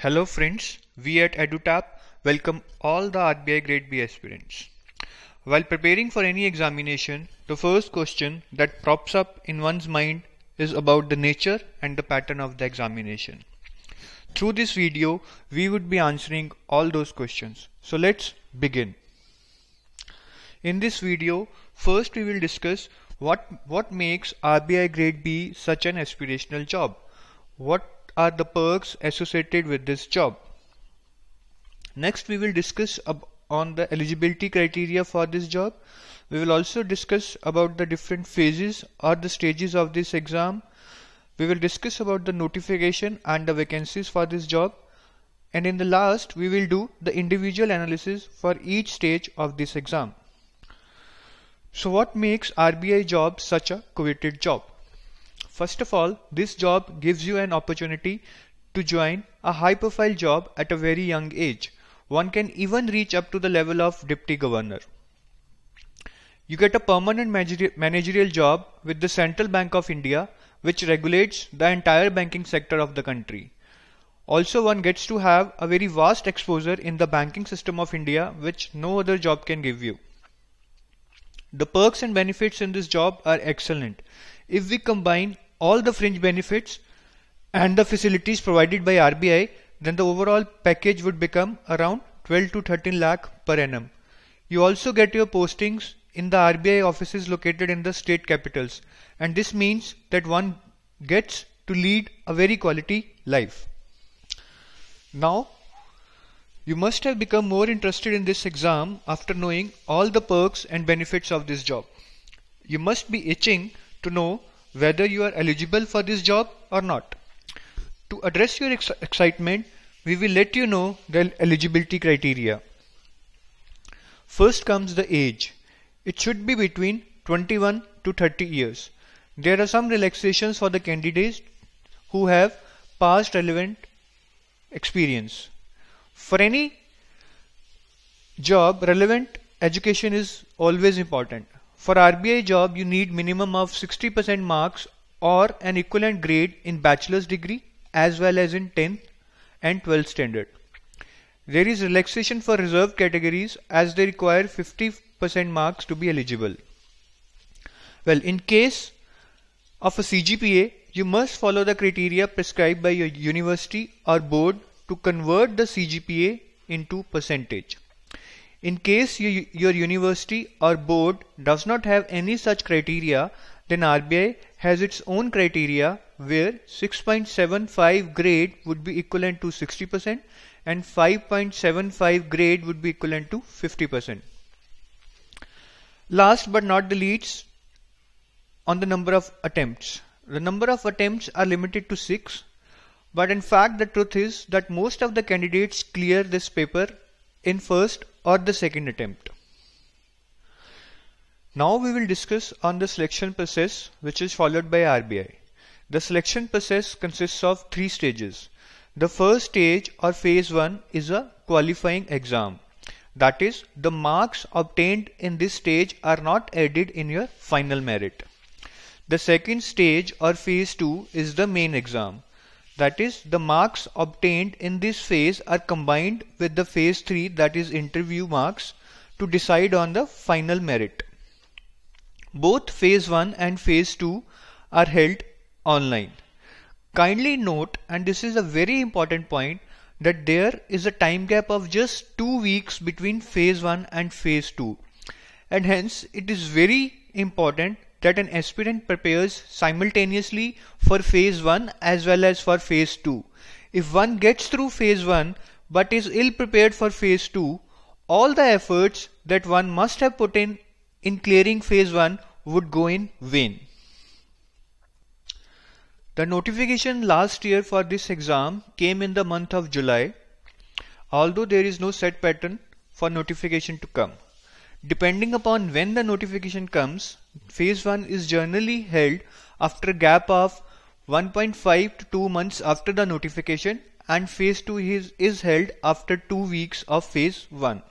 Hello friends, we at EduTap welcome all the RBI Grade B aspirants. While preparing for any examination, the first question that pops up in one's mind is about the nature and the pattern of the examination. Through this video, we would be answering all those questions. So let's begin. In this video, first we will discuss what makes RBI Grade B such an aspirational job. What are the perks associated with this job? Next, we will discuss on the eligibility criteria for this job. We will also discuss about the different phases or the stages of this exam. We will discuss about the notification and the vacancies for this job. And in the last, we will do the individual analysis for each stage of this exam. So what makes RBI job such a coveted job? First of all, this job gives you an opportunity to join a high-profile job at a very young age. One can even reach up to the level of Deputy Governor. You get a permanent managerial job with the Central Bank of India, which regulates the entire banking sector of the country. Also, one gets to have a very vast exposure in the banking system of India, which no other job can give you. The perks and benefits in this job are excellent. If we combine all the fringe benefits and the facilities provided by RBI, then the overall package would become around 12 to 13 lakh per annum. You also get your postings in the RBI offices located in the state capitals, and this means that one gets to lead a very quality life. Now, you must have become more interested in this exam after knowing all the perks and benefits of this job. You must be itching to know whether you are eligible for this job or not. To address your excitement, we will let you know the eligibility criteria. First comes the age. It should be between 21 to 30 years. There are some relaxations for the candidates who have past relevant experience. For any job, relevant education is always important. For RBI job, you need minimum of 60% marks or an equivalent grade in bachelor's degree as well as in 10th and 12th standard. There is relaxation for reserved categories as they require 50% marks to be eligible. Well, in case of a CGPA, you must follow the criteria prescribed by your university or board to convert the CGPA into percentage. In case your university or board does not have any such criteria, then RBI has its own criteria where 6.75 grade would be equivalent to 60% and 5.75 grade would be equivalent to 50%. Last but not the least, on the number of attempts. The number of attempts are limited to 6. But in fact, the truth is that most of the candidates clear this paper in first or the second attempt. Now we will discuss on the selection process which is followed by RBI. The selection process consists of 3 stages. The first stage or phase 1 is a qualifying exam. That is, the marks obtained in this stage are not added in your final merit. The second stage or phase 2 is the main exam. That is, the marks obtained in this phase are combined with the phase 3, that is interview marks, to decide on the final merit. Both phase 1 and phase 2 are held online. Kindly note, and this is a very important point, that there is a time gap of just 2 weeks between phase 1 and phase 2. And hence, it is very important that an aspirant prepares simultaneously for phase 1 as well as for phase 2. If one gets through phase 1 but is ill prepared for phase 2, all the efforts that one must have put in clearing phase 1 would go in vain. The notification last year for this exam came in the month of July, although there is no set pattern for notification to come. Depending upon when the notification comes, phase 1 is generally held after a gap of 1.5 to 2 months after the notification, and phase 2 is held after 2 weeks of phase 1.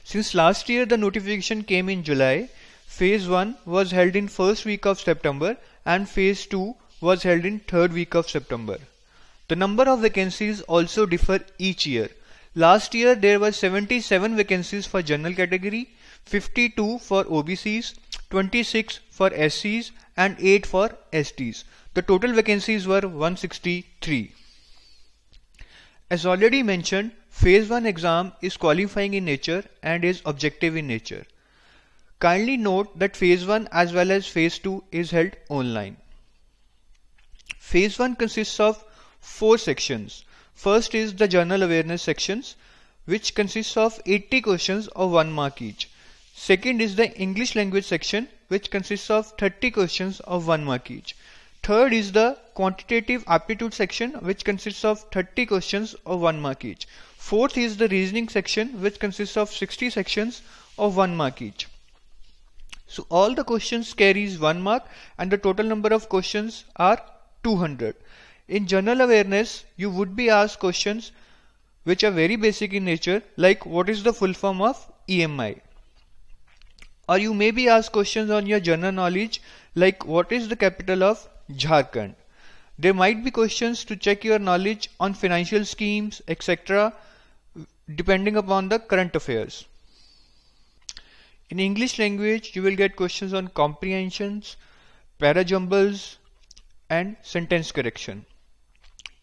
Since last year the notification came in July, phase 1 was held in first week of September and phase 2 was held in third week of September. The number of vacancies also differ each year. Last year there were 77 vacancies for general category, 52 for OBCs, 26 for SCs and 8 for STs. The total vacancies were 163. As already mentioned, Phase 1 exam is qualifying in nature and is objective in nature. Kindly note that Phase 1 as well as Phase 2 is held online. Phase 1 consists of 4 sections. First is the general awareness sections, which consists of 80 questions of 1 mark each. Second is the English language section, which consists of 30 questions of 1 mark each. Third is the quantitative aptitude section, which consists of 30 questions of 1 mark each. Fourth is the reasoning section, which consists of 60 sections of 1 mark each. So all the questions carries 1 mark and the total number of questions are 200. In general awareness, you would be asked questions which are very basic in nature, like what is the full form of EMI? Or you may be asked questions on your general knowledge, like what is the capital of Jharkhand? There might be questions to check your knowledge on financial schemes, etc., depending upon the current affairs. In English language, you will get questions on comprehensions, parajumbles, and sentence correction.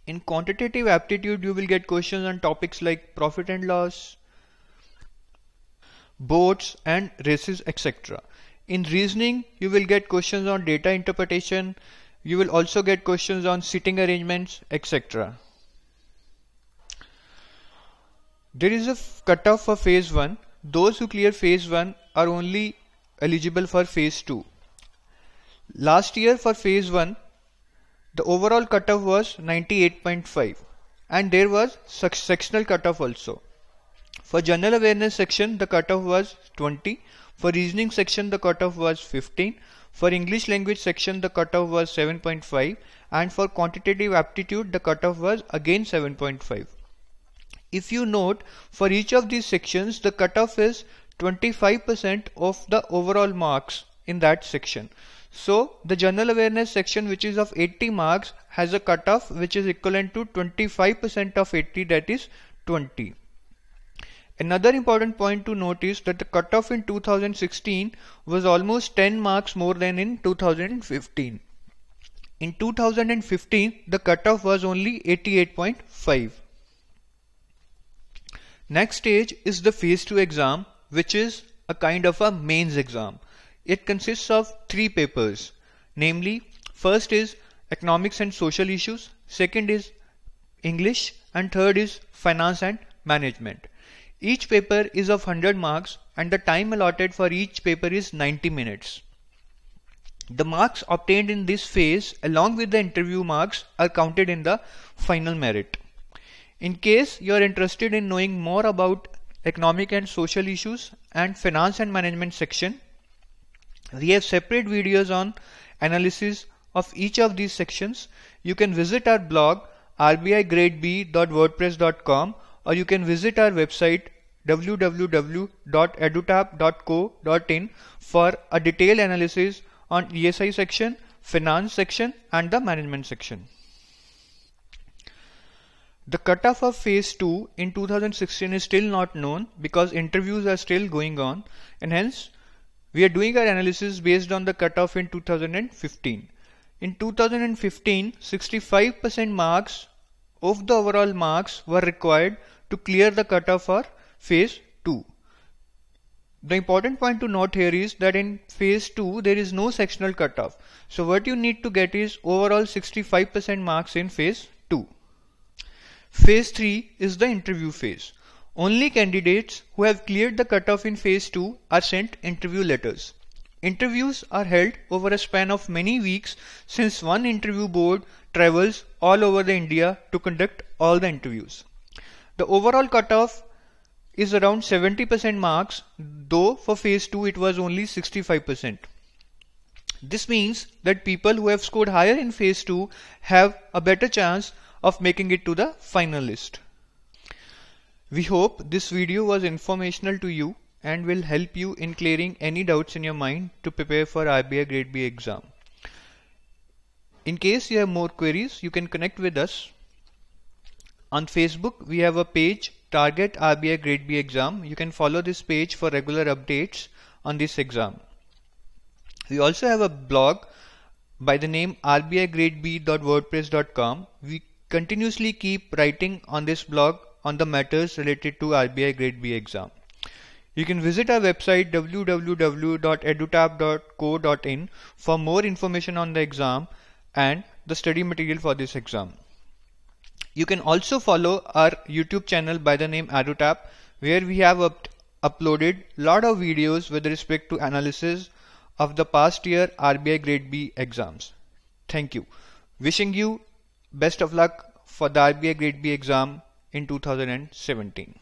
In quantitative aptitude, you will get questions on topics like profit and loss, boats and races, etc. In reasoning, you will get questions on data interpretation. You will also get questions on sitting arrangements, etc. There is a cutoff for Phase 1. Those who clear Phase 1 are only eligible for Phase 2. Last year for Phase 1, the overall cutoff was 98.5 and there was sectional cutoff also. For general awareness section, the cutoff was 20. For reasoning section, the cutoff was 15. For English language section, the cutoff was 7.5 and for quantitative aptitude, the cutoff was again 7.5. If you note, for each of these sections, the cutoff is 25% of the overall marks in that section. So the general awareness section, which is of 80 marks, has a cutoff which is equivalent to 25% of 80, that is 20. Another important point to note is that the cutoff in 2016 was almost 10 marks more than in 2015. In 2015, the cutoff was only 88.5. Next stage is the Phase 2 exam, which is a kind of a mains exam. It consists of 3 papers, namely, first is economics and social issues, second is English, and third is finance and management. Each paper is of 100 marks and the time allotted for each paper is 90 minutes. The marks obtained in this phase along with the interview marks are counted in the final merit. In case you are interested in knowing more about economic and social issues and finance and management section, we have separate videos on analysis of each of these sections. You can visit our blog rbigradeb.wordpress.com or you can visit our website www.edutap.co.in for a detailed analysis on ESI section, finance section and the management section. The cutoff of Phase 2 in 2016 is still not known because interviews are still going on, and hence we are doing our analysis based on the cutoff in 2015. In 2015, 65% marks of the overall marks were required to clear the cutoff for Phase 2. The important point to note here is that in Phase 2 there is no sectional cutoff. So what you need to get is overall 65% marks in Phase 2. Phase 3 is the interview phase. Only candidates who have cleared the cutoff in Phase 2 are sent interview letters. Interviews are held over a span of many weeks since one interview board travels all over the India to conduct all the interviews. The overall cutoff is around 70% marks, though for Phase 2 it was only 65%. This means that people who have scored higher in Phase 2 have a better chance of making it to the final list. We hope this video was informational to you and will help you in clearing any doubts in your mind to prepare for RBI Grade B exam. In case you have more queries, you can connect with us. On Facebook, we have a page, Target RBI Grade B exam. You can follow this page for regular updates on this exam. We also have a blog by the name rbigradeb.wordpress.com. We continuously keep writing on this blog on the matters related to RBI Grade B exam. You can visit our website www.edutab.co.in for more information on the exam and the study material for this exam. You can also follow our YouTube channel by the name EduTap, where we have uploaded lot of videos with respect to analysis of the past year RBI Grade B exams. Thank you. Wishing you best of luck for the RBI Grade B exam in 2017.